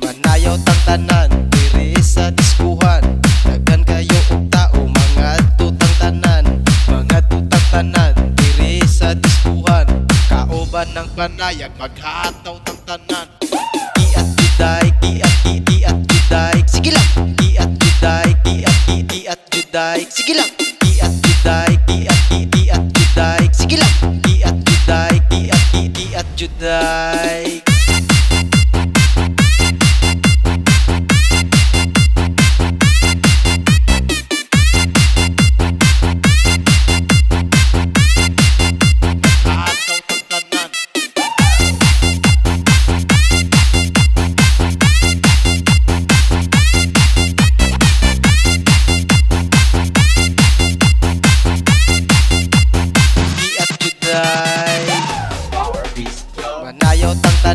Manayaw tang tanan diri sa diskuhan. Daghan kayo og tao mga tutang tanan. Mga tutang tanan diri sa diskuhan. Kauban ng panayag maghataw tang tanan. Iat juday, iat juday. Sige lang. Iat juday, iat juday. Sige lang.